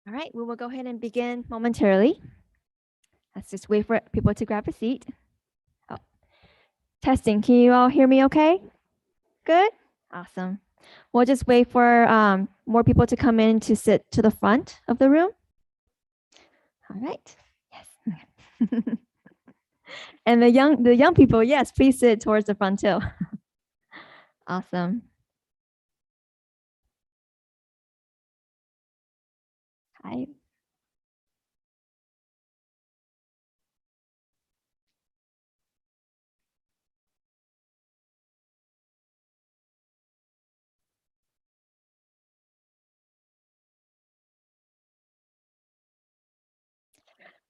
All right, we will go ahead and begin momentarily. Let's just wait for people to grab a seat. Oh, testing. Can you all hear me okay? Good? Awesome. We'll just wait for more people to come in to sit to the front of the room. All right. Yes. And the young people, yes, please sit towards the front too. Awesome. Hi.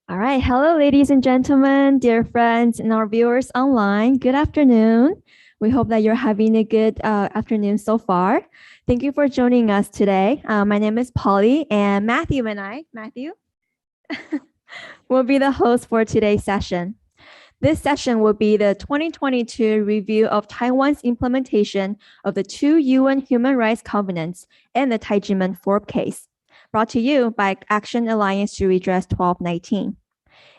All right. Hello, ladies and gentlemen, dear friends and our viewers online. Good afternoon. We hope that you're having a good afternoon so far. Thank you for joining us today. My name is Polly, and Matthew and I, will be the host for today's session. This session will be the 2022 review of Taiwan's implementation of the 2 UN Human Rights Covenants and the Tai Ji Men FORB case, brought to you by Action Alliance to Redress 1219.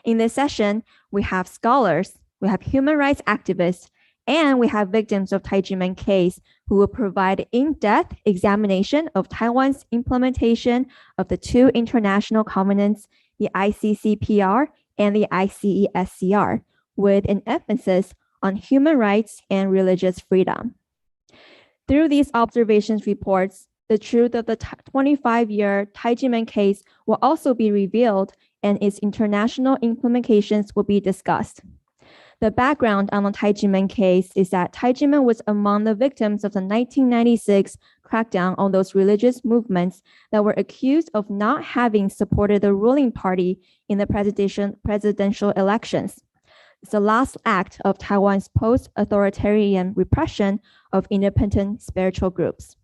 In this session, we have scholars, we have human rights activists, and we have victims of Tai Ji Men case who will provide in-depth examination of Taiwan's implementation of the 2 international covenants, the ICCPR and the ICESCR, with an emphasis on human rights and religious freedom. Through these observations reports, the truth of the 25-year Tai Ji Men case will also be revealed, and its international implications will be discussed. The background on the Tai Ji Men case is that Tai Ji Men was among the victims of the 1996 crackdown on those religious movements that were accused of not having supported the ruling party in the presidential elections. It's the last act of Taiwan's post-authoritarian repression of independent spiritual groups.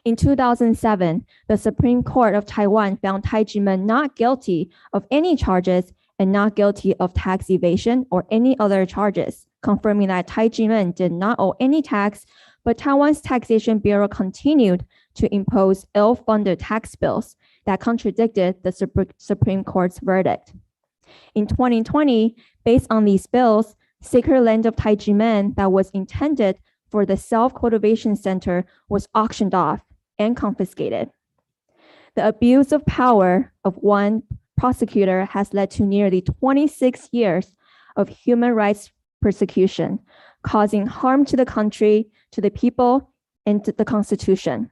In 2007, the Supreme Court of Taiwan found Tai Ji Men not guilty of any charges and not guilty of tax evasion or any other charges, confirming that Tai Ji Men did not owe any tax, but Taiwan's Taxation Bureau continued to impose ill-funded tax bills that contradicted the Supreme Court's verdict. In 2020, based on these bills, sacred land of Tai Ji Men that was intended for the self-cultivation center was auctioned off and confiscated. The abuse of power of one prosecutor has led to nearly 26 years of human rights persecution, causing harm to the country, to the people, and to the Constitution.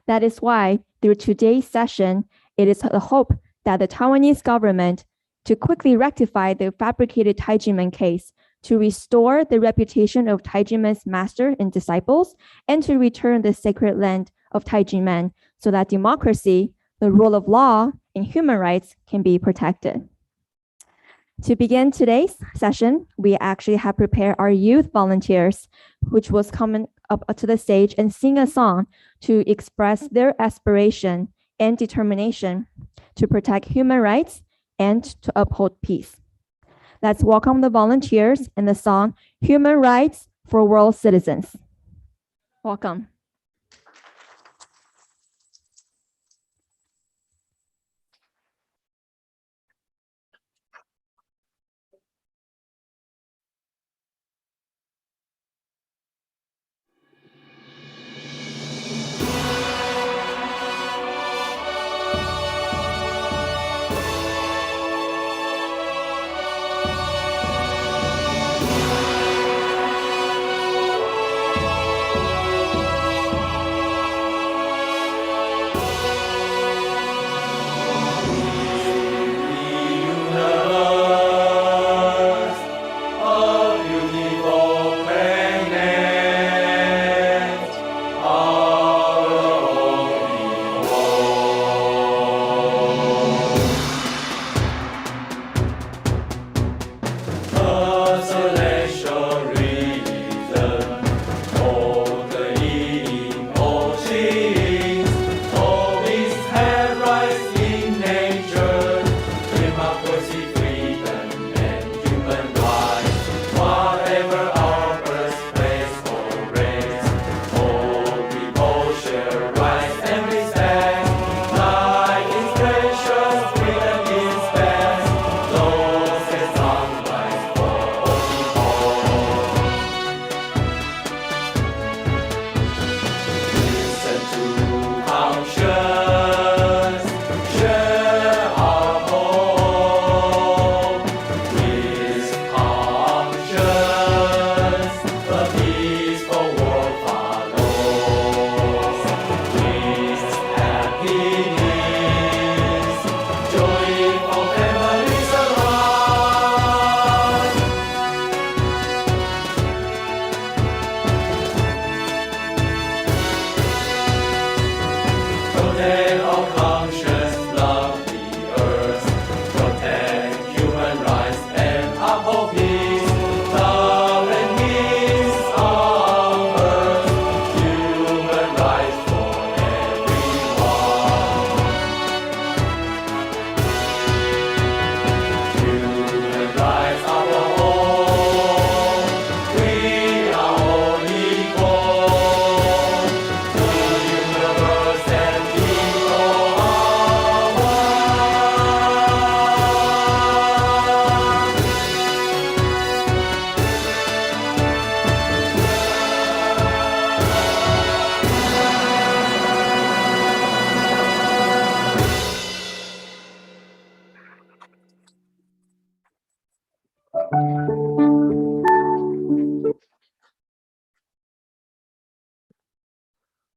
That is why, through today's session, it is the hope that the Taiwanese government to quickly rectify the fabricated Tai Ji Men case, to restore the reputation of Tai Ji Men's master and disciples, and to return the sacred land of Tai Ji Men so that democracy, the rule of law, and human rights can be protected. To begin today's session, we actually have prepared our youth volunteers, which was coming up to the stage and sing a song to express their aspiration and determination to protect human rights and to uphold peace. Let's welcome the volunteers in the song Human Rights for World Citizens. Welcome.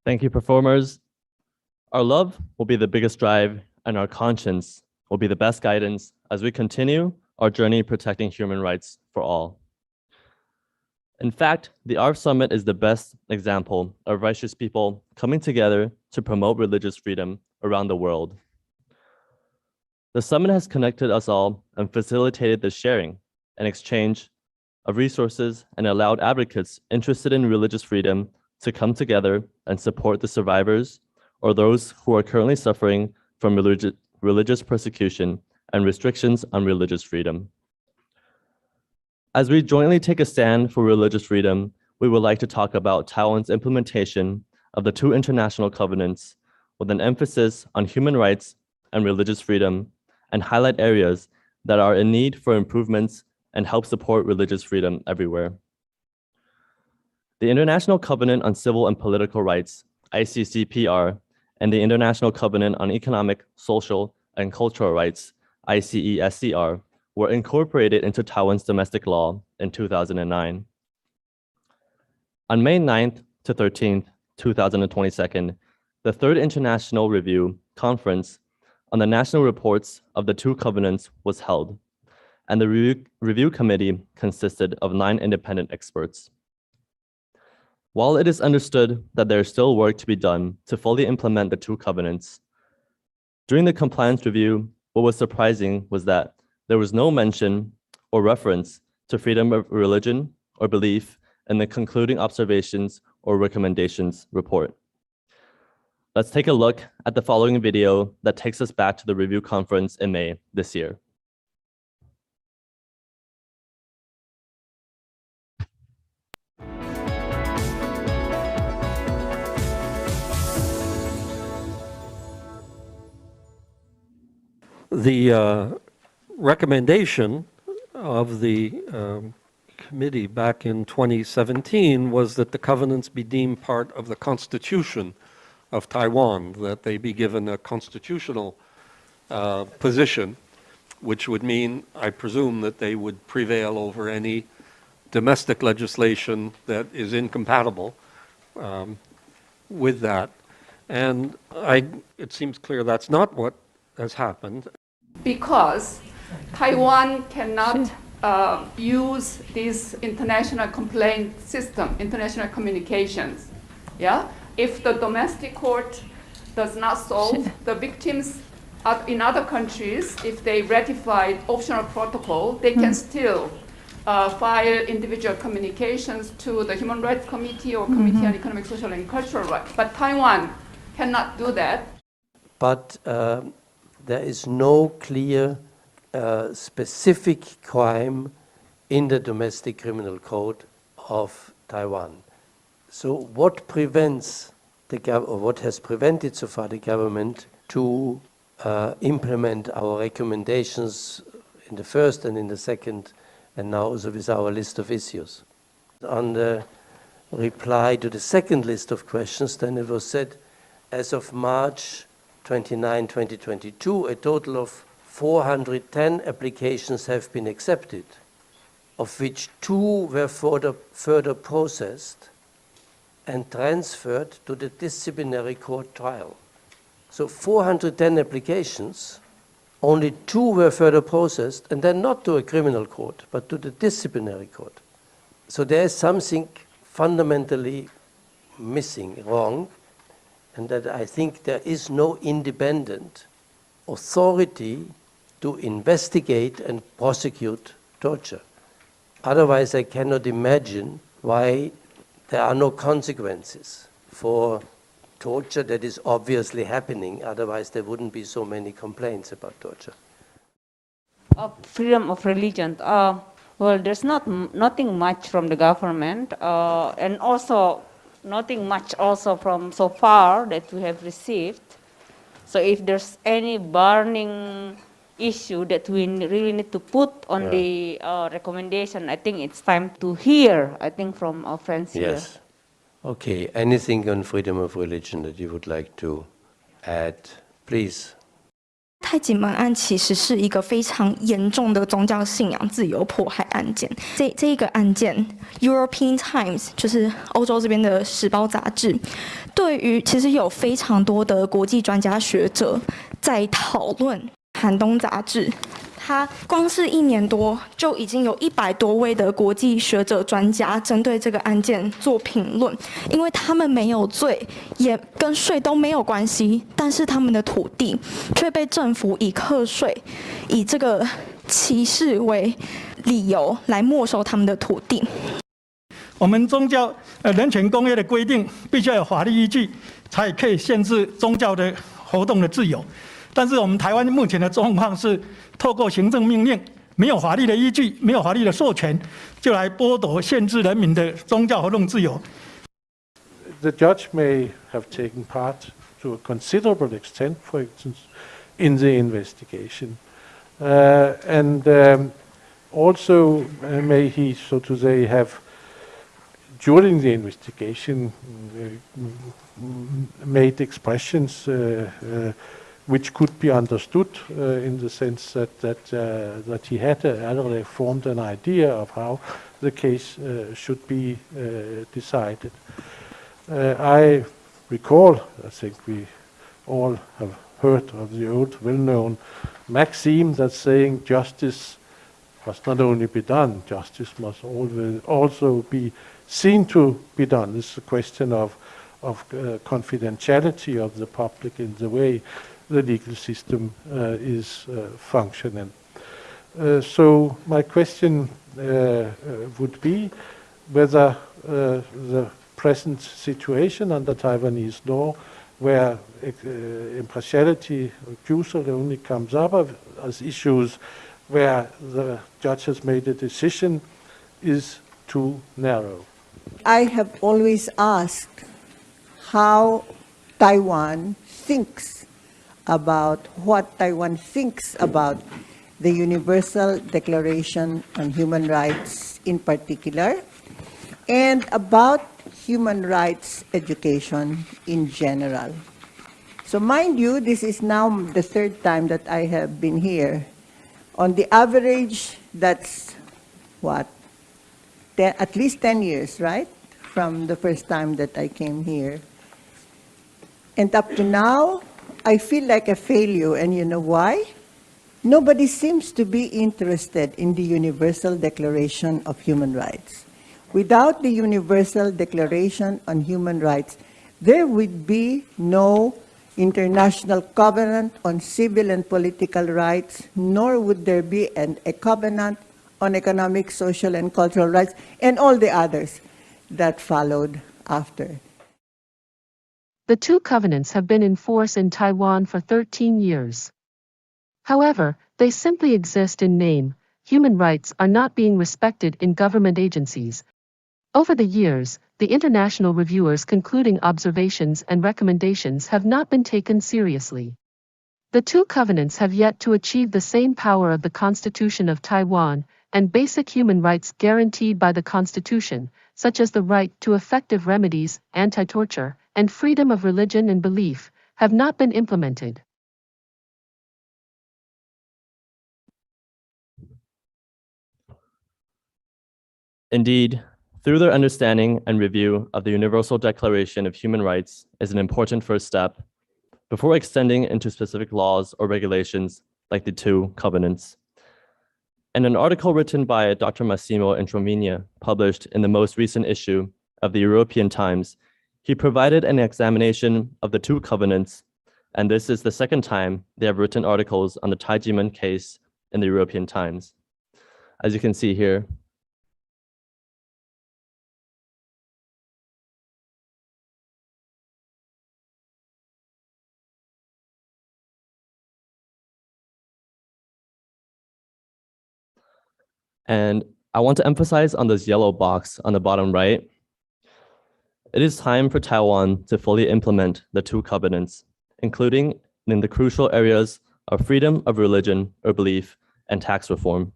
Thank you, performers. Our love will be the biggest drive, and our conscience will be the best guidance as we continue our journey protecting human rights for all. In fact, the ARF Summit is the best example of righteous people coming together to promote religious freedom around the world. The summit has connected us all and facilitated the sharing and exchange of resources and allowed advocates interested in religious freedom to come together and support the survivors or those who are currently suffering from religious persecution and restrictions on religious freedom. As we jointly take a stand for religious freedom, we would like to talk about Taiwan's implementation of the two international covenants with an emphasis on human rights and religious freedom, and highlight areas that are in need for improvements and help support religious freedom everywhere. The International Covenant on Civil and Political Rights, ICCPR, and the International Covenant on Economic, Social, and Cultural Rights, ICESCR, were incorporated into Taiwan's domestic law in 2009. On May 9th to 13th, 2022, the Third International Review Conference on the national reports of the two covenants was held, and the review committee consisted of 9 independent experts. While it is understood that there is still work to be done to fully implement the two covenants, during the compliance review, what was surprising was that there was no mention or reference to freedom of religion or belief in the concluding observations or recommendations report. Let's take a look at the following video that takes us back to the review conference in May this year. The recommendation of the committee back in 2017 was that the covenants be deemed part of the Constitution of Taiwan, that they be given a constitutional position, which would mean, I presume, that they would prevail over any domestic legislation that is incompatible with that. And it seems clear that's not what has happened. Because Taiwan cannot use this international complaint system, international communications. Yeah? If the domestic court does not solve, the victims in other countries, if they ratify optional protocol, they can still file individual communications to the Human Rights Committee or Committee on Economic, Social, and Cultural Rights. But Taiwan cannot do that. But there is no clear specific crime in the domestic criminal code of Taiwan. So what prevents or what has prevented so far the government to implement our recommendations in the first and in the second, and now also with our list of issues? On the reply to the second list of questions, then it was said, as of March 29, 2022, a total of 410 applications have been accepted, of which 2 were further processed and transferred to the disciplinary court trial. So 410 applications, only 2 were further processed, and then not to a criminal court, but to the disciplinary court. So there is something fundamentally missing, wrong, and that I think there is no independent authority to investigate and prosecute torture. Otherwise, I cannot imagine why there are no consequences for torture that is obviously happening. Otherwise, there wouldn't be so many complaints about torture. Freedom of religion. Well, there's nothing much from the government, and also nothing much also from so far that we have received. So if there's any burning issue that we really need to put on the recommendation, I think it's time to hear, I think, from our friends here. Yes. Okay, anything on freedom of religion that you would like to add, please? 太极门案其实是一个非常严重的宗教信仰自由迫害案件。这一个案件 ，European Times 就是欧洲这边的时报杂志，对于其实有非常多的国际专家学者在讨论。寒冬杂志，它光是1年多就已经有100多位的国际学者专家针对这个案件做评论，因为他们没有罪，也跟税都没有关系，但是他们的土地却被政府以课税、以这个歧视为理由来没收他们的土地。我们宗教人权公约的规定，必须要有法律依据，才可以限制宗教的活动的自由。但是我们台湾目前的状况是，透过行政命令，没有法律的依据，没有法律的授权，就来剥夺、限制人民的宗教活动自由。The judge may have taken part to a considerable extent, for instance, in the investigation, also may he, so to say, have during the investigation made expressions which could be understood in the sense that he had already formed an idea of how the case should be decided. I recall, I think we all have heard of the old well-known maxim that's saying justice must not only be done, justice must also be seen to be done. This is a question of confidentiality of the public in the way the legal system is functioning. So my question would be whether the present situation under Taiwanese law, where impartiality recusal only comes up as issues where the judge has made a decision, is too narrow. I have always asked how Taiwan thinks about what Taiwan thinks about the Universal Declaration on Human Rights in particular, and about human rights education in general. So mind you, this is now the third time that I have been here. On the average, that's what? At least 10 years, right? From the first time that I came here. And up to now, I feel like a failure, and you know why? Nobody seems to be interested in the Universal Declaration of Human Rights. Without the Universal Declaration on Human Rights, there would be no International Covenant on Civil and Political Rights, nor would there be a covenant on economic, social, and cultural rights, and all the others that followed after. The two covenants have been in force in Taiwan for 13 years. However, they simply exist in name. Human rights are not being respected in government agencies. Over the years, the international reviewers' concluding observations and recommendations have not been taken seriously. The two covenants have yet to achieve the same power of the Constitution of Taiwan and basic human rights guaranteed by the Constitution, such as the right to effective remedies, anti-torture, and freedom of religion and belief, have not been implemented. Indeed, through their understanding and review of the Universal Declaration of Human Rights is an important first step before extending into specific laws or regulations like the two covenants. In an article written by Dr. Massimo Introminia, published in the most recent issue of the European Times, he provided an examination of the two covenants, and this is the second time they have written articles on the Tai Ji Men case in the European Times. As you can see here, and I want to emphasize on this yellow box on the bottom right. It is time for Taiwan to fully implement the two covenants, including in the crucial areas of freedom of religion or belief and tax reform.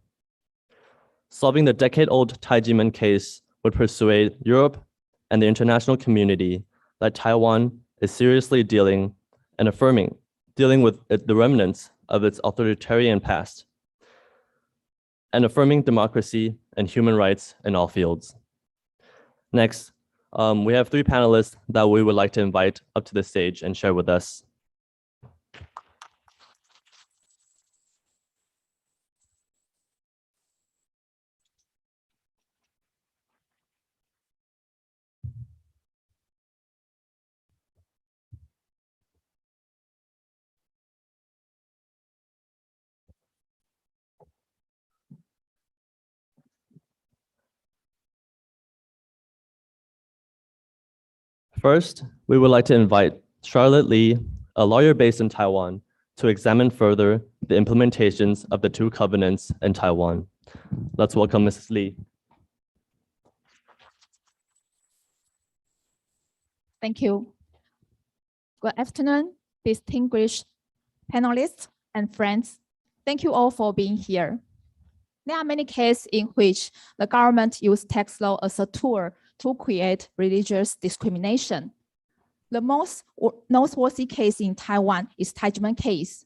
Solving the decade-old Tai Ji Men case would persuade Europe and the international community that Taiwan is seriously dealing with the remnants of its authoritarian past, and affirming democracy and human rights in all fields. Next, we have 3 panelists that we would like to invite up to the stage and share with us. First, we would like to invite Charlotte Lee, a lawyer based in Taiwan, to examine further the implementations of the 2 covenants in Taiwan. Let's welcome Mrs. Lee. Thank you. Good afternoon, distinguished panelists and friends. Thank you all for being here. There are many cases in which the government used tax law as a tool to create religious discrimination. The most noteworthy case in Taiwan is Tai Ji Men case.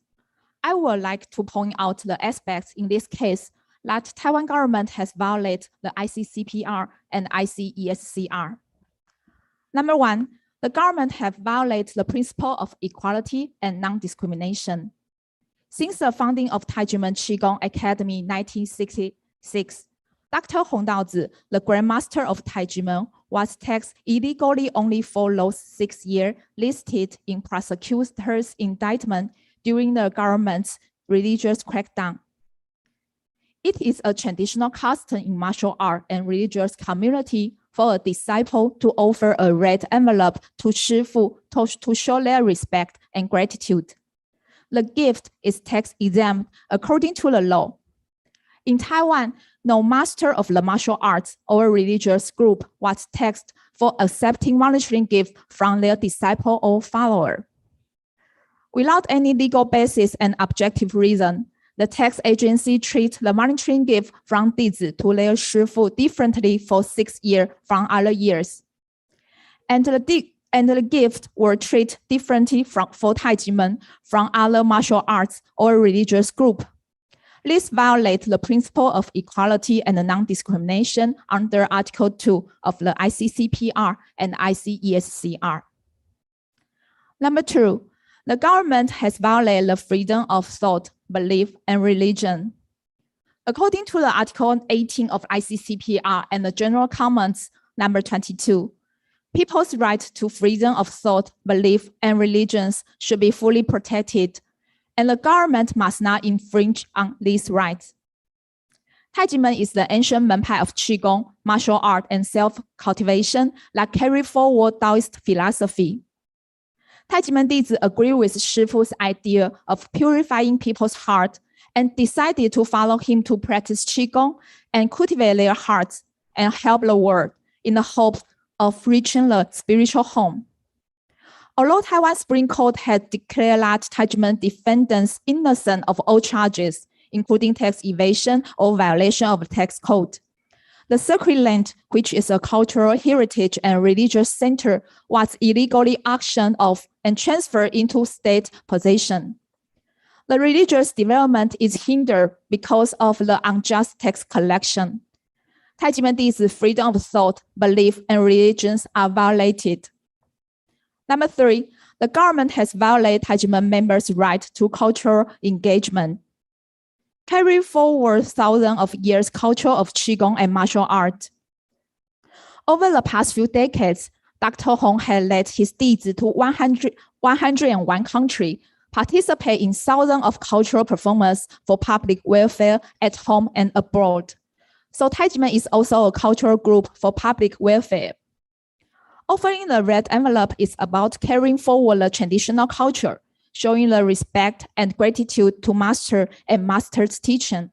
I would like to point out the aspects in this case that Taiwan government has violated the ICCPR and ICESCR. Number 1, the government have violated the principle of equality and non-discrimination. Since the founding of Tai Ji Men Qigong Academy in 1966, Dr. Hong Daozi, the Grandmaster of Tai Ji Men, was taxed illegally only for those 6 years listed in prosecutor's indictment during the government's religious crackdown. It is a traditional custom in martial art and religious community for a disciple to offer a red envelope to Shifu to show their respect and gratitude. The gift is tax exempt according to the law. In Taiwan, no master of the martial arts or religious group was taxed for accepting monetary gift from their disciple or follower. Without any legal basis and objective reason, the tax agency treats the monetary gift from Dizi to their Shifu differently for 6 years from other years. And the gift were treated differently for Tai Ji Men from other martial arts or religious group. This violates the principle of equality and non-discrimination under Article 2 of the ICCPR and ICESCR. Number 2, the government has violated the freedom of thought, belief, and religion. According to the Article 18 of ICCPR and the General Comments number 22, people's right to freedom of thought, belief, and religions should be fully protected, and the government must not infringe on these rights. Tai Ji Men is the ancient Menpai of Qigong, martial art, and self-cultivation that carry forward Taoist philosophy. Tai Ji Men Dizi agree with Shifu's idea of purifying people's heart and decided to follow him to practice Qigong and cultivate their hearts and help the world in the hope of reaching the spiritual home. Although Taiwan Supreme Court had declared that Tai Ji Men defendants innocent of all charges, including tax evasion or violation of the tax code, the sacred land, which is a cultural heritage and religious center, was illegally auctioned off and transferred into state possession. The religious development is hindered because of the unjust tax collection. Tai Ji Men Dizi's freedom of thought, belief, and religions are violated. Number 3, the government has violated Tai Ji Men members' right to cultural engagement. Carry forward thousands of years culture of Qigong and martial art. Over the past few decades, Dr. Hong had led his Dizi to 101 countries, participate in thousands of cultural performances for public welfare at home and abroad. So Tai Ji Men is also a cultural group for public welfare. Offering the red envelope is about carrying forward the traditional culture, showing the respect and gratitude to master and master's teaching.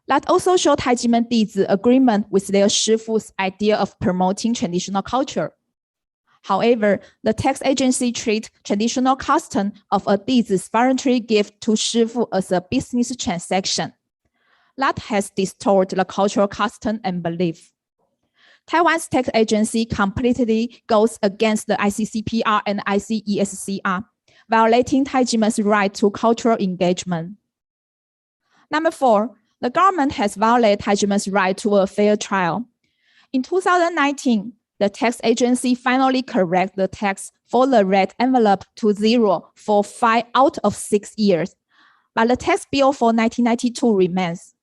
That also shows Tai Ji Men Dizi agreement with their Shifu's idea of promoting traditional culture. However, the tax agency treats traditional custom of a Dizi's voluntary gift to Shifu as a business transaction. That has distorted the cultural custom and belief. Taiwan's tax agency completely goes against the ICCPR and ICESCR violating Tai Ji Men's right to cultural engagement. Number 4, the government has violated Tai Ji Men's right to a fair trial. In 2019, the tax agency finally corrected the tax for the red envelope to 0 for 5 out of 6 years, but the tax bill for 1992 remains.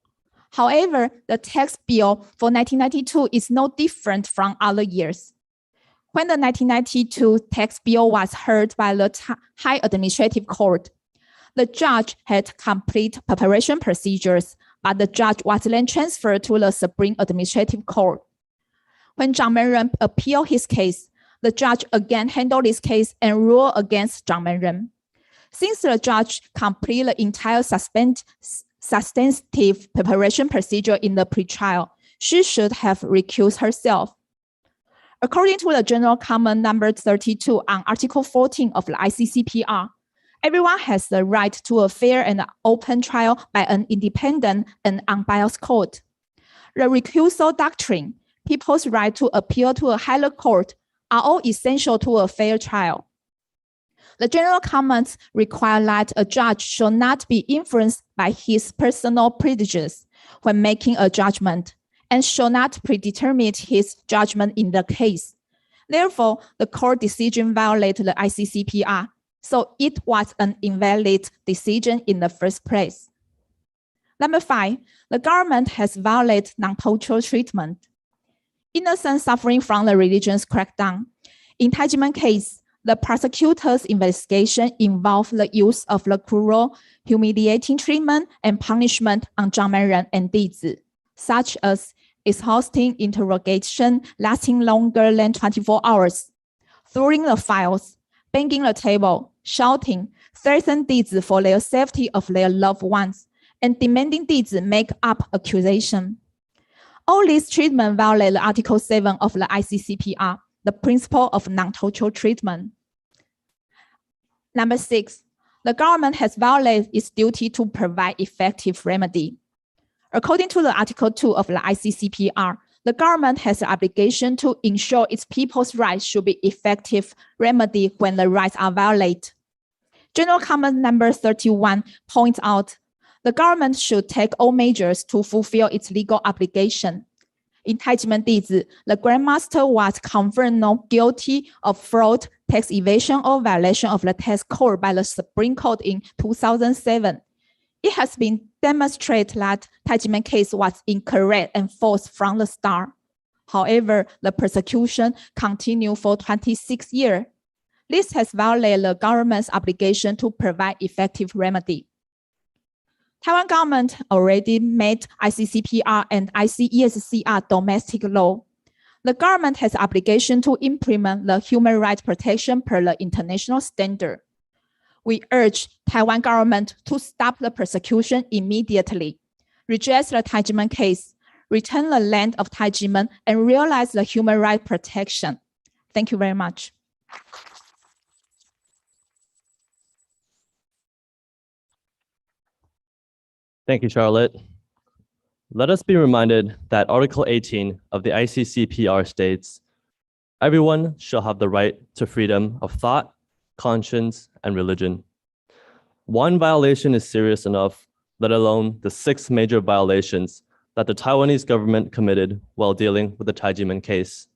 However, the tax bill for 1992 is no different from other years. When the 1992 tax bill was heard by the High Administrative Court, the judge had complete preparation procedures, but the judge was then transferred to the Supreme Administrative Court. When Zhang Menren appealed his case, the judge again handled this case and ruled against Zhang Menren. Since the judge completed the entire substantive preparation procedure in the pretrial, she should have recused herself. According to the General Comment number 32 on Article 14 of the ICCPR, everyone has the right to a fair and open trial by an independent and unbiased court. The recusal doctrine, people's right to appeal to a higher court, are all essential to a fair trial. The general comments require that a judge should not be influenced by his personal prejudice when making a judgment and should not predetermine his judgment in the case. Therefore, the court decision violated the ICCPR, so it was an invalid decision in the first place. Number 5, the government has violated non-cultural treatment. Innocents suffering from the religious crackdown. In Tai Ji Men case, the prosecutor's investigation involved the use of the cruel, humiliating treatment and punishment on Zhang Menren and Di Zi, such as exhausting interrogation lasting longer than 24 hours, throwing the files, banging the table, shouting, threatening Di Zi for their safety of their loved ones, and demanding Di Zi make up accusation. All these treatment violate Article 7 of the ICCPR, the principle of non-torture treatment. Number 6, the government has violated its duty to provide effective remedy. According to the Article 2 of the ICCPR, the government has the obligation to ensure its people's rights should be effective remedy when the rights are violated. General Comment number 31 points out the government should take all measures to fulfill its legal obligation. In Tai Ji Men Di Zi, the Grandmaster was confirmed not guilty of fraud, tax evasion, or violation of the tax code by the Supreme Court in 2007. It has been demonstrated that Tai Ji Men case was incorrect and false from the start. However, the persecution continued for 26 years. This has violated the government's obligation to provide effective remedy. Taiwan government already made ICCPR and ICESCR domestic law. The government has obligation to implement the human rights protection per the international standard. We urge Taiwan government to stop the persecution immediately, redress the Tai Ji Men case, return the land of Tai Ji Men, and realize the human rights protection. Thank you very much. Thank you, Charlotte. Let us be reminded that Article 18 of the ICCPR states, everyone shall have the right to freedom of thought, conscience, and religion. One violation is serious enough, let alone the 6 major violations that the Taiwanese government committed while dealing with the Tai Ji Men case.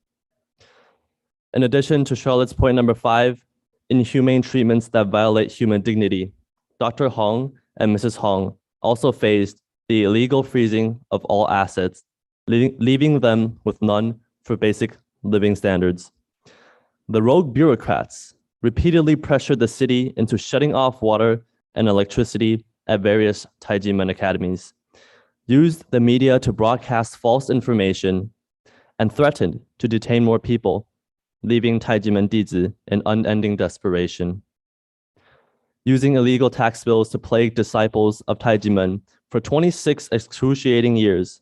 In addition to Charlotte's point number 5, inhumane treatments that violate human dignity, Dr. Hong and Mrs. Hong also faced the illegal freezing of all assets, leaving them with none for basic living standards. The rogue bureaucrats repeatedly pressured the city into shutting off water and electricity at various Tai Ji Men academies, used the media to broadcast false information, and threatened to detain more people, leaving Tai Ji Men Di Zi in unending desperation. Using illegal tax bills to plague disciples of Tai Ji Men for 26 excruciating years,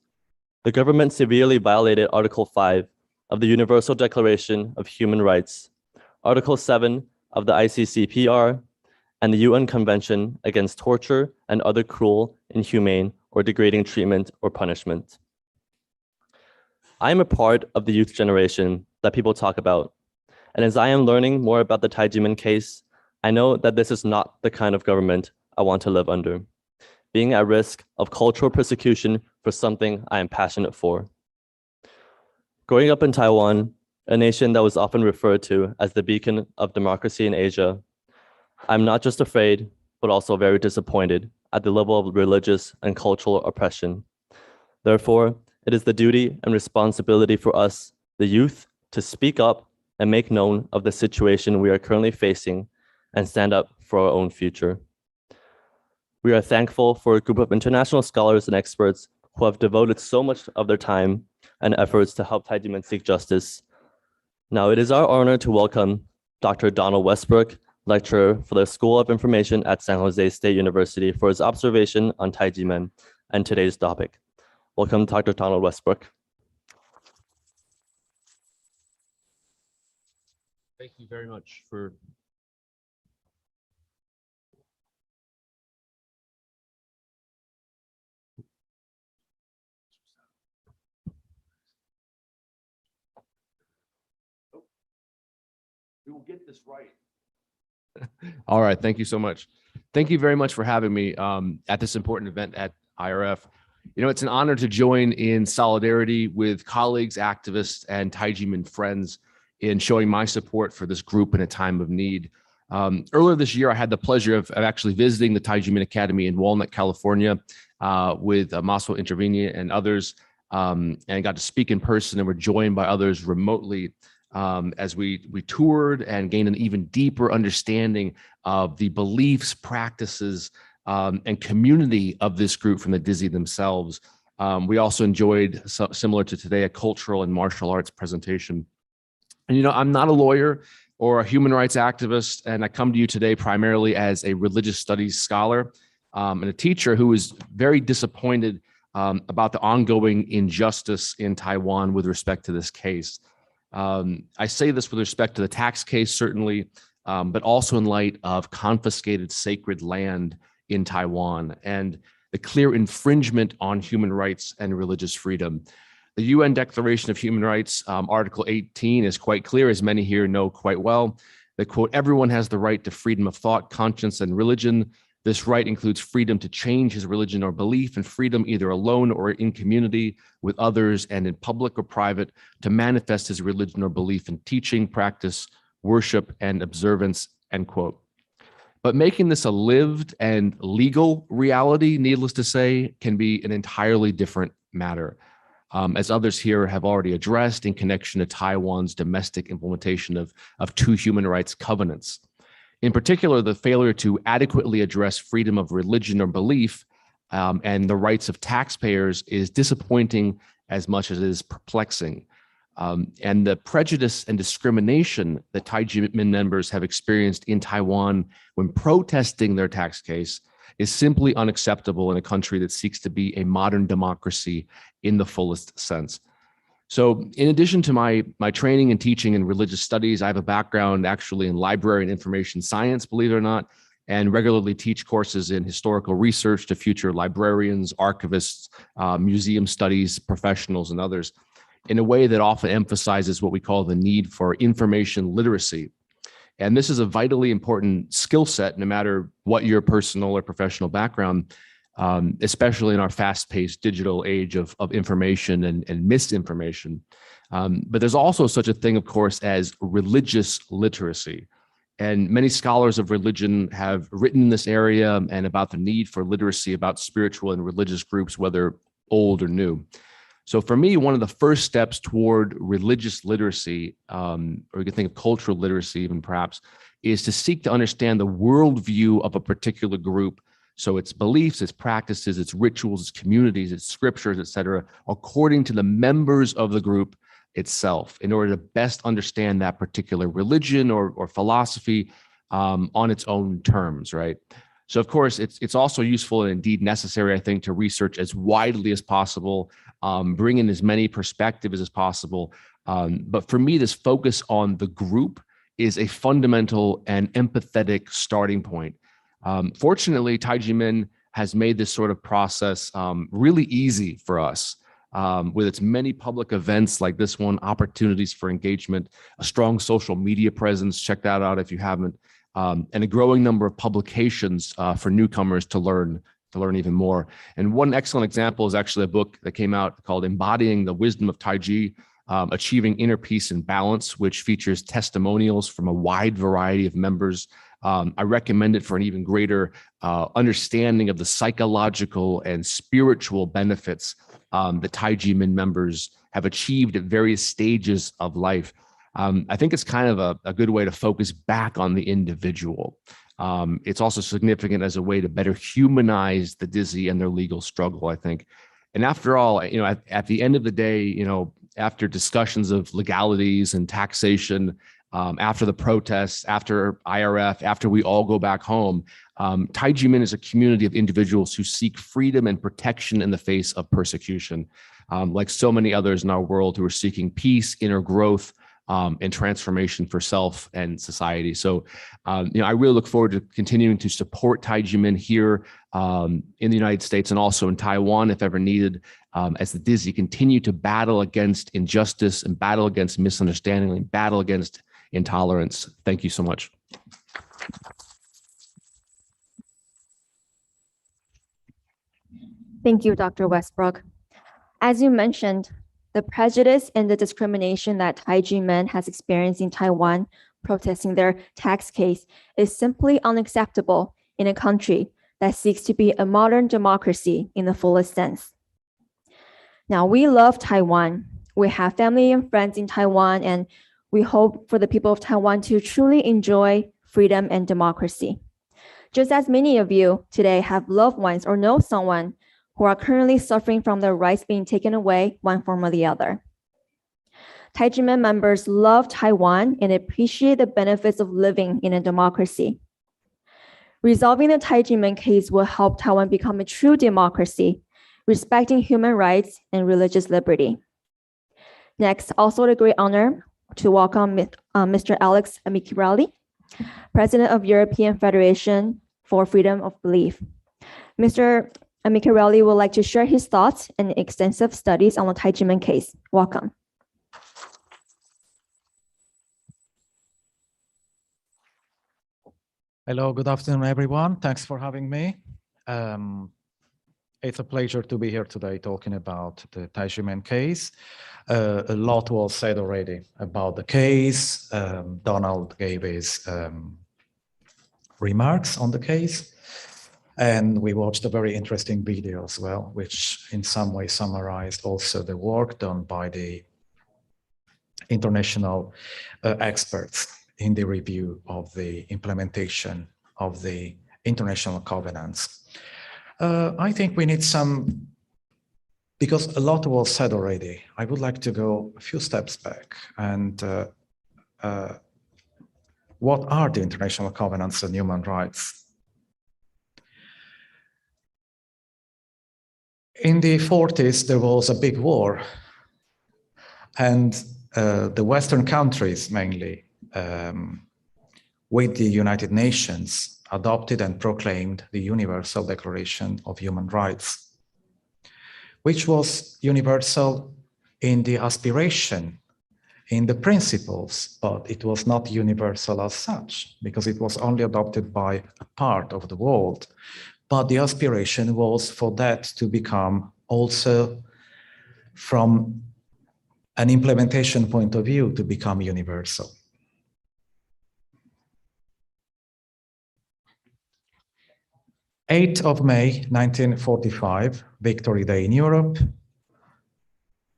the government severely violated Article 5 of the Universal Declaration of Human Rights, Article 7 of the ICCPR, and the UN Convention Against Torture and Other Cruel, Inhumane, or Degrading Treatment or Punishment. I am a part of the youth generation that people talk about, and as I am learning more about the Tai Ji Men case, I know that this is not the kind of government I want to live under, being at risk of cultural persecution for something I am passionate for. Growing up in Taiwan, a nation that was often referred to as the beacon of democracy in Asia, I'm not just afraid, but also very disappointed at the level of religious and cultural oppression. Therefore, it is the duty and responsibility for us, the youth, to speak up and make known of the situation we are currently facing and stand up for our own future. We are thankful for a group of international scholars and experts who have devoted so much of their time and efforts to help Tai Ji Men seek justice. Now, it is our honor to welcome Dr. Donald Westbrook, lecturer for the School of Information at San Jose State University, for his observation on Tai Ji Men and today's topic. Welcome, Dr. Donald Westbrook. Thank you very much for we will get this right. All right, thank you so much. Thank you very much for having me at this important event at IRF. You know, it's an honor to join in solidarity with colleagues, activists, and Tai Ji Men friends in showing my support for this group in a time of need. Earlier this year, I had the pleasure of actually visiting the Tai Ji Men Academy in Walnut, California, with Maso Intervini and others, and got to speak in person, and were joined by others remotely as we toured and gained an even deeper understanding of the beliefs, practices, and community of this group from the Dizzy themselves. We also enjoyed, similar to today, a cultural and martial arts presentation. And, you know, I'm not a lawyer or a human rights activist, and I come to you today primarily as a religious studies scholar and a teacher who is very disappointed about the ongoing injustice in Taiwan with respect to this case. I say this with respect to the tax case, certainly, but also in light of confiscated sacred land in Taiwan and the clear infringement on human rights and religious freedom. The UN Declaration of Human Rights, Article 18, is quite clear, as many here know quite well. That, quote, everyone has the right to freedom of thought, conscience, and religion. This right includes freedom to change his religion or belief, and freedom either alone or in community with others and in public or private to manifest his religion or belief in teaching, practice, worship, and observance, end quote. But making this a lived and legal reality, needless to say, can be an entirely different matter. As others here have already addressed in connection to Taiwan's domestic implementation of two human rights covenants. In particular, the failure to adequately address freedom of religion or belief and the rights of taxpayers is disappointing as much as it is perplexing. And the prejudice and discrimination that Tai Ji Men members have experienced in Taiwan when protesting their tax case is simply unacceptable in a country that seeks to be a modern democracy in the fullest sense. So in addition to my training and teaching in religious studies, I have a background actually in library and information science, believe it or not, and regularly teach courses in historical research to future librarians, archivists, museum studies professionals, and others in a way that often emphasizes what we call the need for information literacy. And this is a vitally important skill set, no matter what your personal or professional background, especially in our fast-paced digital age of information and misinformation. But there's also such a thing, of course, as religious literacy. And many scholars of religion have written in this area and about the need for literacy about spiritual and religious groups, whether old or new. So for me, one of the first steps toward religious literacy, or you can think of cultural literacy even perhaps, is to seek to understand the worldview of a particular group. So its beliefs, its practices, its rituals, its communities, its scriptures, et cetera, according to the members of the group itself, in order to best understand that particular religion or philosophy on its own terms, right? So of course, it's also useful and indeed necessary, I think, to research as widely as possible, bring in as many perspectives as possible. But for me, this focus on the group is a fundamental and empathetic starting point. Fortunately, Tai Ji Men has made this sort of process really easy for us with its many public events like this one, opportunities for engagement, a strong social media presence. Check that out if you haven't. and a growing number of publications for newcomers to learn even more. And one excellent example is actually a book that came out called Embodying the Wisdom of Tai Chi, Achieving Inner Peace and Balance, which features testimonials from a wide variety of members. I recommend it for an even greater understanding of the psychological and spiritual benefits that Tai Ji Men members have achieved at various stages of life. I think it's kind of a good way to focus back on the individual. It's also significant as a way to better humanize the dizzy and their legal struggle, I think. And after all, at the end of the day, after discussions of legalities and taxation, after the protests, after IRF, after we all go back home, Tai Ji Men is a community of individuals who seek freedom and protection in the face of persecution, like so many others in our world who are seeking peace, inner growth, and transformation for self and society. So, I really look forward to continuing to support Tai Ji Men here in the United States and also in Taiwan, if ever needed, as the dizzy continue to battle against injustice and battle against misunderstanding and battle against intolerance. Thank you so much. Thank you, Dr. Westbrook. As you mentioned, the prejudice and the discrimination that Tai Ji Men has experienced in Taiwan protesting their tax case is simply unacceptable in a country that seeks to be a modern democracy in the fullest sense. Now, we love Taiwan. We have family and friends in Taiwan, and we hope for the people of Taiwan to truly enjoy freedom and democracy. Just as many of you today have loved ones or know someone who are currently suffering from their rights being taken away one form or the other. Tai Ji Men members love Taiwan and appreciate the benefits of living in a democracy. Resolving the Tai Ji Men case will help Taiwan become a true democracy, respecting human rights and religious liberty. Next, also a great honor to welcome Mr. Alex Amicirelli, President of European Federation for Freedom of Belief. Mr. Amicirelli would like to share his thoughts and extensive studies on the Tai Ji Men case. Welcome. Hello, good afternoon, everyone. Thanks for having me. It's a pleasure to be here today talking about the Tai Ji Men case. A lot was said already about the case. Donald gave his remarks on the case. And we watched a very interesting video as well, which in some way summarized also the work done by the international experts in the review of the implementation of the international covenants. I think we need some, because a lot was said already, I would like to go a few steps back and what are the international covenants on human rights? In the 40s, there was a big war, and the Western countries mainly, with the United Nations, adopted and proclaimed the Universal Declaration of Human Rights, which was universal in the aspiration, in the principles, but it was not universal as such, because it was only adopted by a part of the world. But the aspiration was for that to become also, from an implementation point of view, to become universal. "8th of May, 1945, Victory Day in Europe.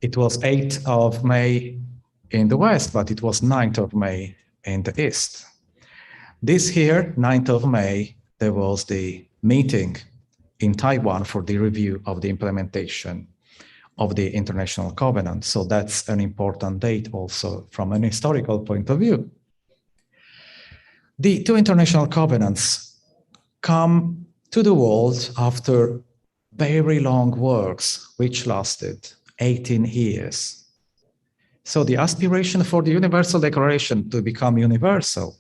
It was 8th of May in the West, but it was 9th of May in the East. This year, 9th of May, there was the meeting in Taiwan for the review of the implementation of the international covenant. So that's an important date also from an historical point of view. The two international covenants come to the world after very long works, which lasted 18 years. So the aspiration for the Universal Declaration to become universal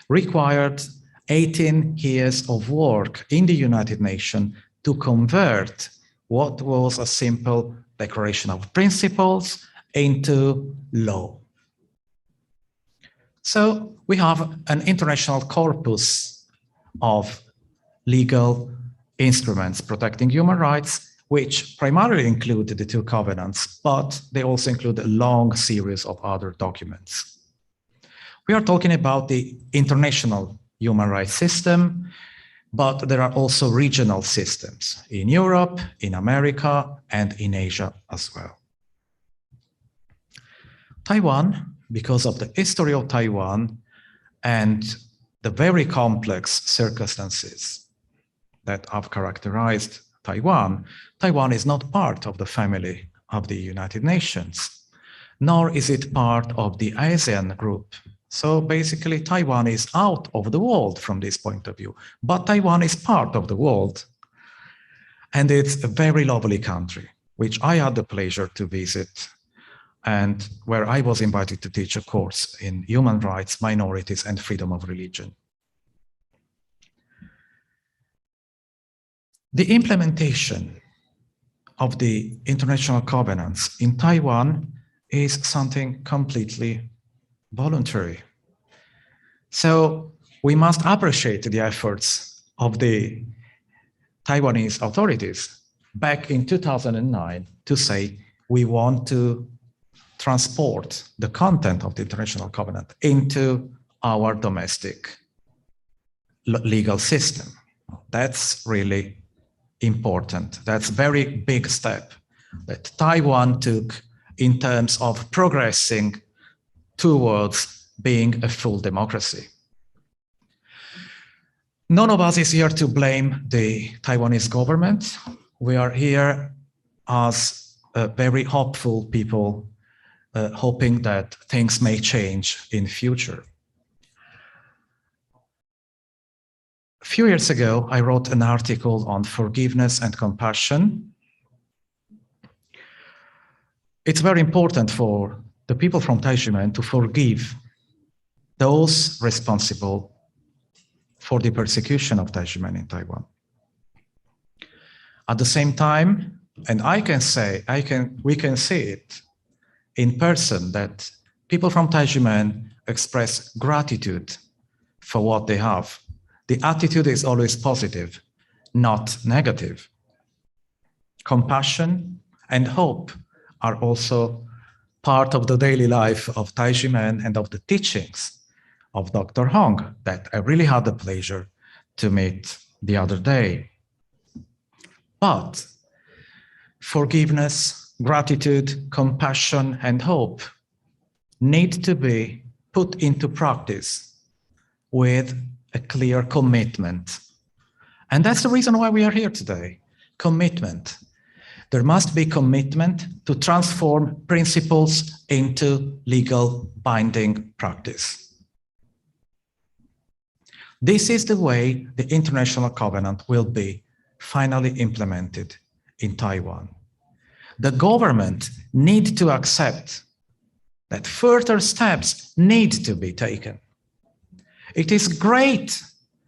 required 18 years of work in the United Nations to convert what was a simple declaration of principles into law. So we have an international corpus of legal instruments protecting human rights, which primarily include the two covenants, but they also include a long series of other documents. We are talking about the international human rights system, but there are also regional systems in Europe, in America, and in Asia as well. Taiwan, because of the history of Taiwan and the very complex circumstances that have characterized Taiwan, Taiwan is not part of the family of the United Nations, nor is it part of the ASEAN group. So basically, Taiwan is out of the world from this point of view, but Taiwan is part of the world. And it's a very lovely country, which I had the pleasure to visit, and where I was invited to teach a course in human rights, minorities, and freedom of religion. The implementation of the international covenants in Taiwan is something completely voluntary. So we must appreciate the efforts of the Taiwanese authorities back in 2009 to say we want to transport the content of the international covenant into our domestic legal system. That's really important. That's a very big step that Taiwan took in terms of progressing towards being a full democracy. None of us is here to blame the Taiwanese government. We are here as very hopeful people, hoping that things may change in future. A few years ago, I wrote an article on forgiveness and compassion. It's very important for the people from Tai Ji Men to forgive those responsible for the persecution of Tai Ji Men in Taiwan. At the same time, and we can see it in person, that people from Tai Ji Men express gratitude for what they have. The attitude is always positive, not negative. Compassion and hope are also part of the daily life of Tai Ji Men and of the teachings of Dr. Hong that I really had the pleasure to meet the other day. But forgiveness, gratitude, compassion, and hope need to be put into practice with a clear commitment. And that's the reason why we are here today. Commitment. There must be commitment to transform principles into legal binding practice. This is the way the international covenant will be finally implemented in Taiwan. The government needs to accept that further steps need to be taken. It is great.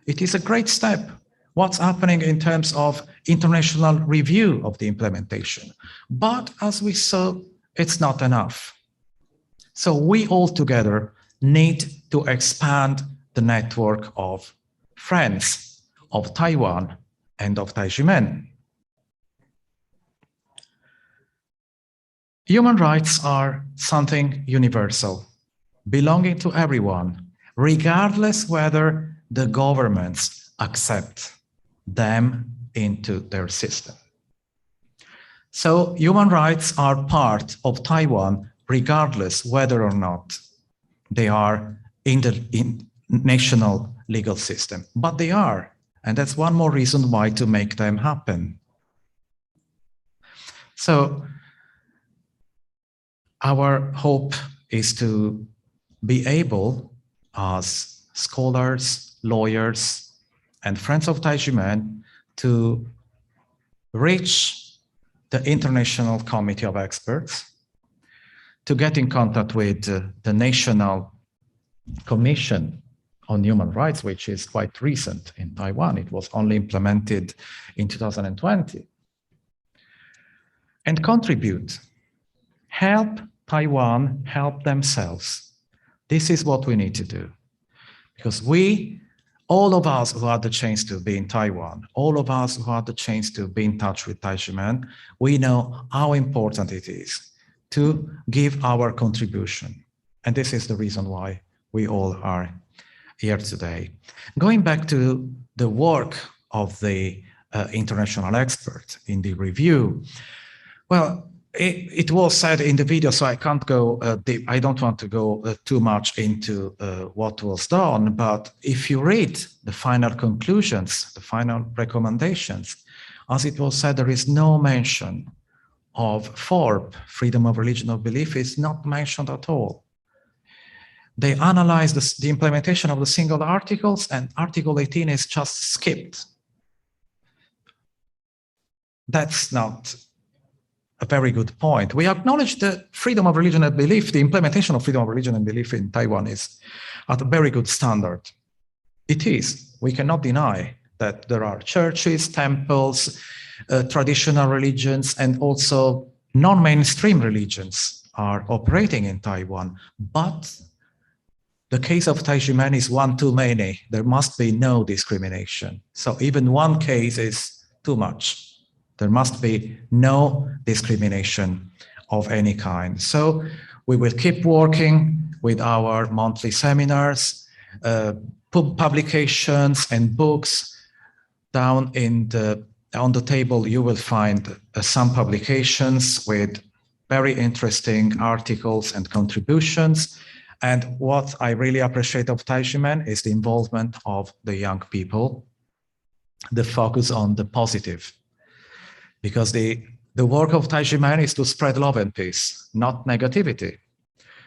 It is a great step what's happening in terms of international review of the implementation. But as we saw, it's not enough. So we all together need to expand the network of friends of Taiwan and of Tai Ji Men. Human rights are something universal, belonging to everyone, regardless whether the governments accept them into their system. So human rights are part of Taiwan, regardless whether or not they are in the national legal system. But they are, and that's one more reason why to make them happen. So our hope is to be able, as scholars, lawyers, and friends of Tai Ji Men, to reach the International Committee of Experts, to get in contact with the National Commission on Human Rights, which is quite recent in Taiwan. It was only implemented in 2020. And contribute. Help Taiwan help themselves This is what we need to do. Because all of us who had the chance to be in Taiwan, all of us who had the chance to be in touch with Tai Ji Men, we know how important it is to give our contribution. And this is the reason why we all are here today. Going back to the work of the international expert in the review, well, it was said in the video, so I can't go deep. I don't want to go too much into what was done, but if you read the final conclusions, the final recommendations, as it was said, there is no mention of FORB, freedom of religion or belief, is not mentioned at all. They analyzed the implementation of the single articles, and Article 18 is just skipped. That's not a very good point. We acknowledge that freedom of religion and belief, the implementation of freedom of religion and belief in Taiwan is at a very good standard. It is. We cannot deny that there are churches, temples, traditional religions, and also non-mainstream religions are operating in Taiwan. But the case of Tai Ji Men is one too many. There must be no discrimination. So even one case is too much. There must be no discrimination of any kind. So we will keep working with our monthly seminars, publications and books. Down on the table, you will find some publications with very interesting articles and contributions. And what I really appreciate of Tai Ji Men is the involvement of the young people, the focus on the positive. Because the work of Tai Ji Men is to spread love and peace, not negativity.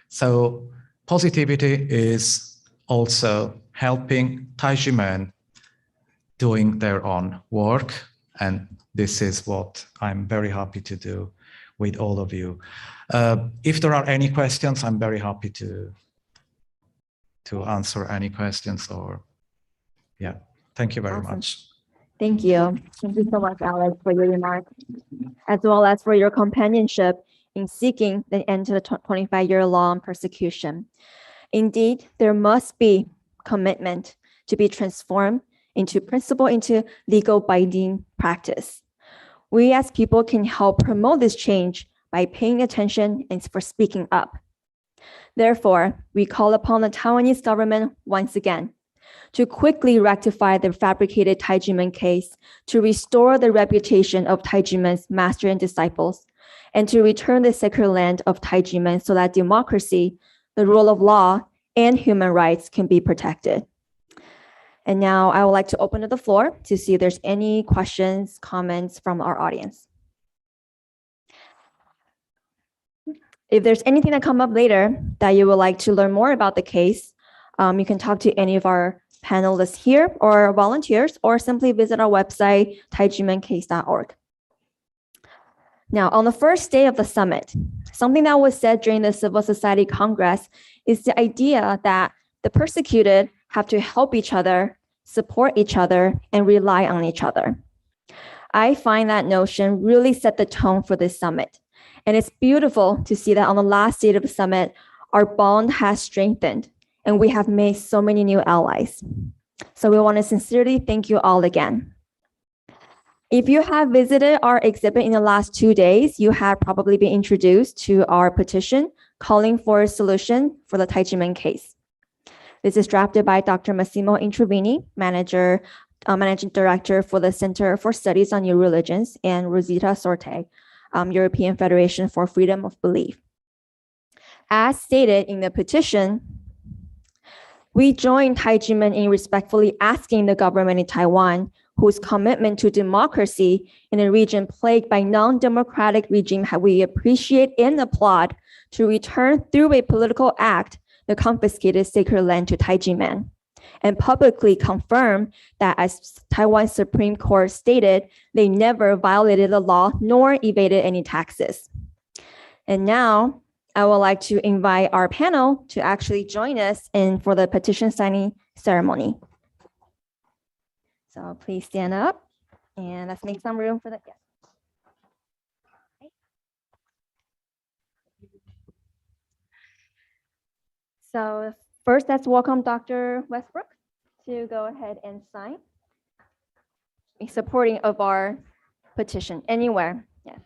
So positivity is also helping Tai Ji Men doing their own work. And this is what I'm very happy to do with all of you. If there are any questions, I'm very happy to answer any questions or, yeah. Thank you very much. Thank you. Thank you so much, Alex, for your remarks, as well as for your companionship in seeking the end to the 25-year-long persecution. Indeed, there must be commitment to be transformed into principle, into legal binding practice. We as people can help promote this change by paying attention and for speaking up. Therefore, we call upon the Taiwanese government once again to quickly rectify the fabricated Tai Ji Men case, to restore the reputation of Tai Ji Men's master and disciples, and to return the sacred land of Tai Ji Men so that democracy, the rule of law, and human rights can be protected. And now I would like to open up the floor to see if there's any questions, comments from our audience. If there's anything that come up later that you would like to learn more about the case, you can talk to any of our panelists here or volunteers, or simply visit our website, taijimencase.org. Now, on the first day of the summit, something that was said during the Civil Society Congress is the idea that the persecuted have to help each other, support each other, and rely on each other. I find that notion really set the tone for this summit. And it's beautiful to see that on the last day of the summit, our bond has strengthened, and we have made so many new allies. So we want to sincerely thank you all again. If you have visited our exhibit in the last 2 days, you have probably been introduced to our petition calling for a solution for the Tai Ji Men case. This is drafted by Dr. Massimo Introvini, Managing Director for the Center for Studies on New Religions, and Rosita Sorte, European Federation for Freedom of Belief. As stated in the petition, we join Tai Ji Men in respectfully asking the government in Taiwan, whose commitment to democracy in a region plagued by non-democratic regime we appreciate and applaud, to return through a political act the confiscated sacred land to Tai Ji Men, and publicly confirm that, as Taiwan Supreme Court stated, they never violated the law nor evaded any taxes. And now I would like to invite our panel to actually join us for the petition signing ceremony. So please stand up and let's make some room for the guests. So first, let's welcome Dr. Westbrook to go ahead and sign in supporting of our petition anywhere. Yes.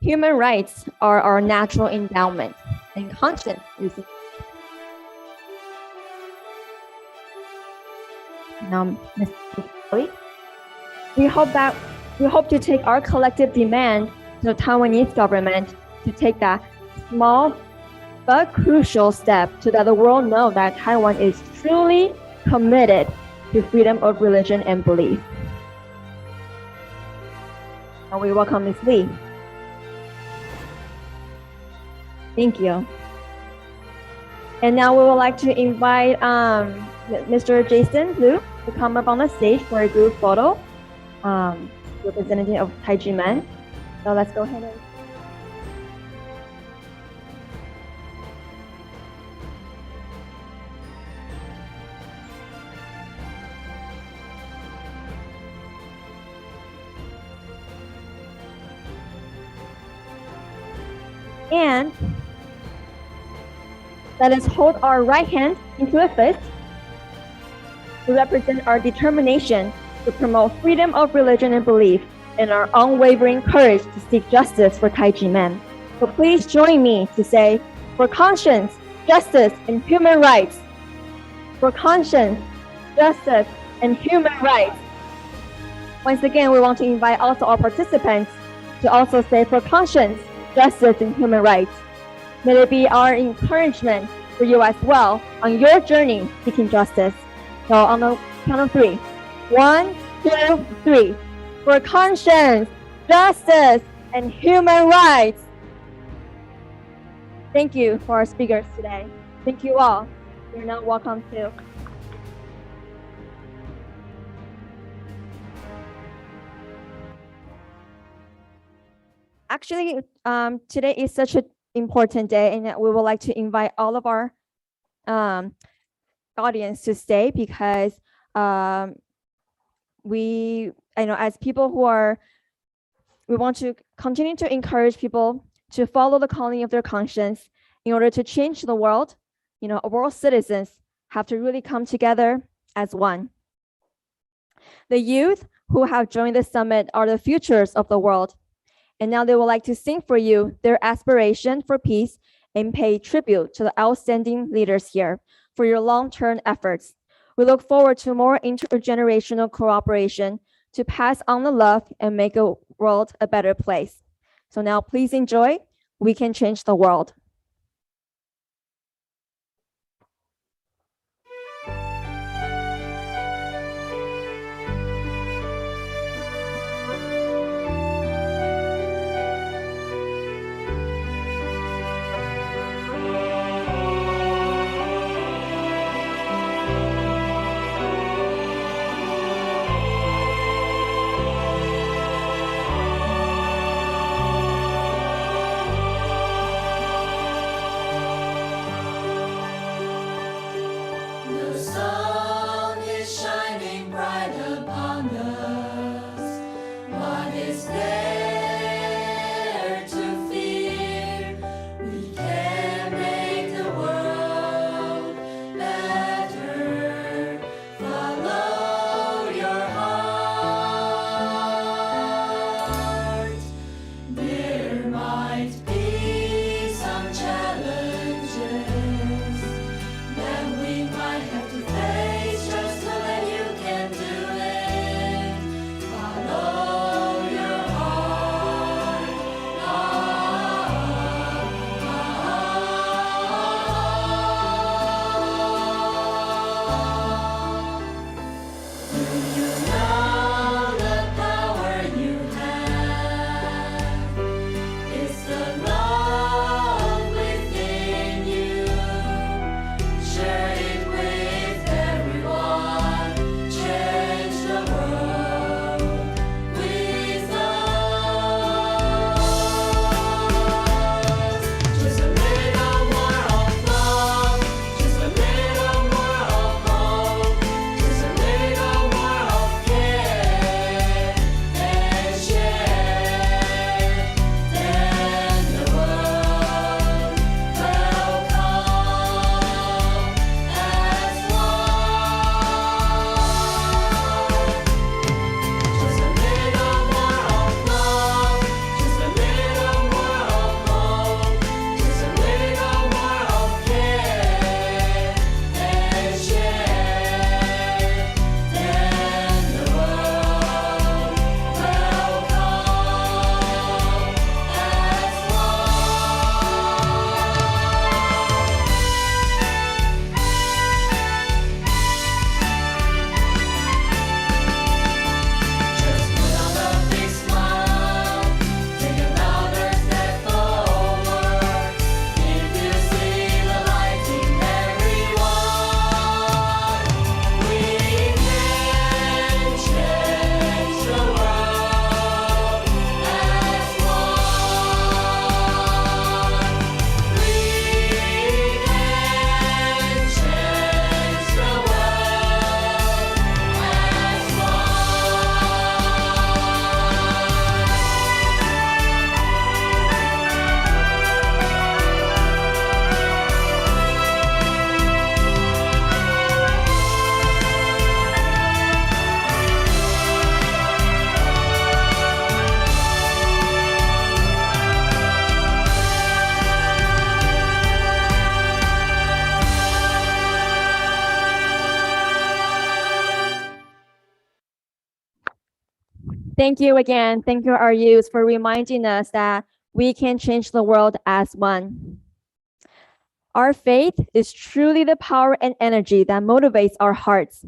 Human rights are our natural endowment, and conscience is. Now, Ms. Kelly, we hope to take our collective demand to the Taiwanese government to take that small but crucial step so that the world know that Taiwan is truly committed to freedom of religion and belief. And we welcome Ms. Lee. Thank you. And now we would like to invite Mr. Jason Liu to come up on the stage for a group photo, representative of Tai Ji Men. So let's go ahead and. And let us hold our right hand into a fist to represent our determination to promote freedom of religion and belief and our unwavering courage to seek justice for Tai Ji Men. So please join me to say, for conscience, justice, and human rights. For conscience, justice, and human rights. Once again, we want to invite also our participants to also say, for conscience, justice, and human rights. May it be our encouragement for you as well on your journey seeking justice. So on the count of 3. 1, 2, 3. For conscience, justice, and human rights. Thank you for our speakers today. Thank you all. You're now welcome to. Actually, today is such an important day, and we would like to invite all of our audience to stay because as people we want to continue to encourage people to follow the calling of their conscience in order to change the world. World citizens have to really come together as one. The youth who have joined the summit are the futures of the world. And now they would like to sing for you their aspiration for peace and pay tribute to the outstanding leaders here for your long-term efforts. We look forward to more intergenerational cooperation to pass on the love and make a world a better place. So now please enjoy We Can Change the World. Thank you again. Thank you, our youth, for reminding us that we can change the world as one. Our faith is truly the power and energy that motivates our hearts.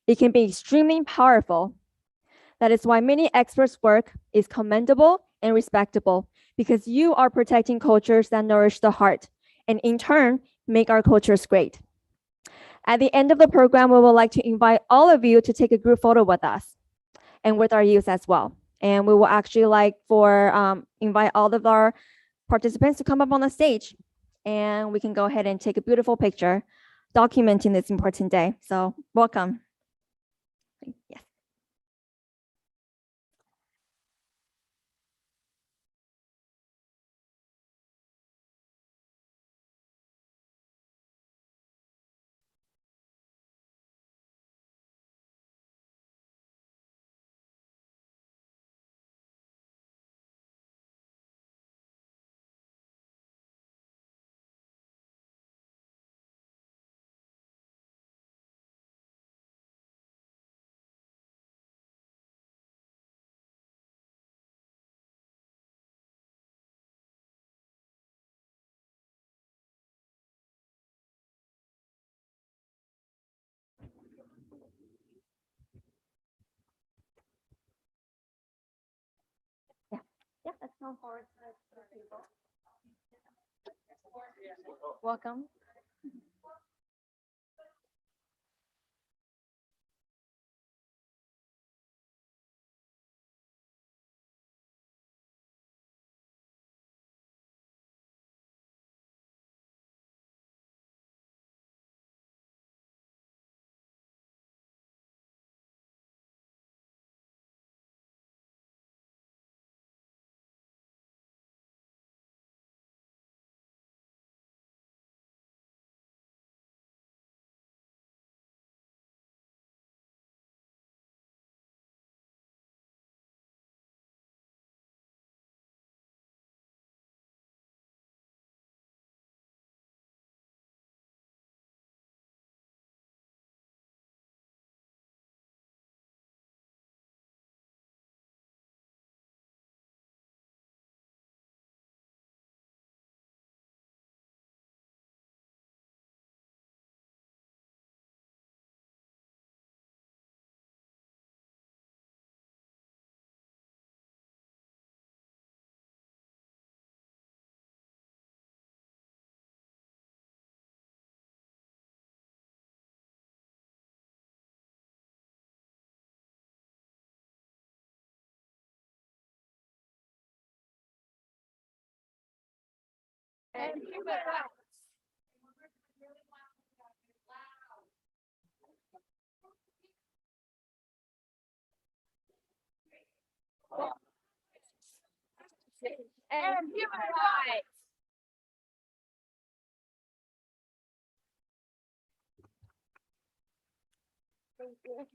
It can be extremely powerful. That is why many experts' work is commendable and respectable, because you are protecting cultures that nourish the heart and in turn make our cultures great. At the end of the program, we would like to invite all of you to take a group photo with us and with our youth as well. And we will actually like for invite all of our participants to come up on the stage, and we can go ahead and take a beautiful picture documenting this important day. So welcome. Yes. Yeah, let's come forward to the table. Welcome. And human rights. And human rights. Thank you.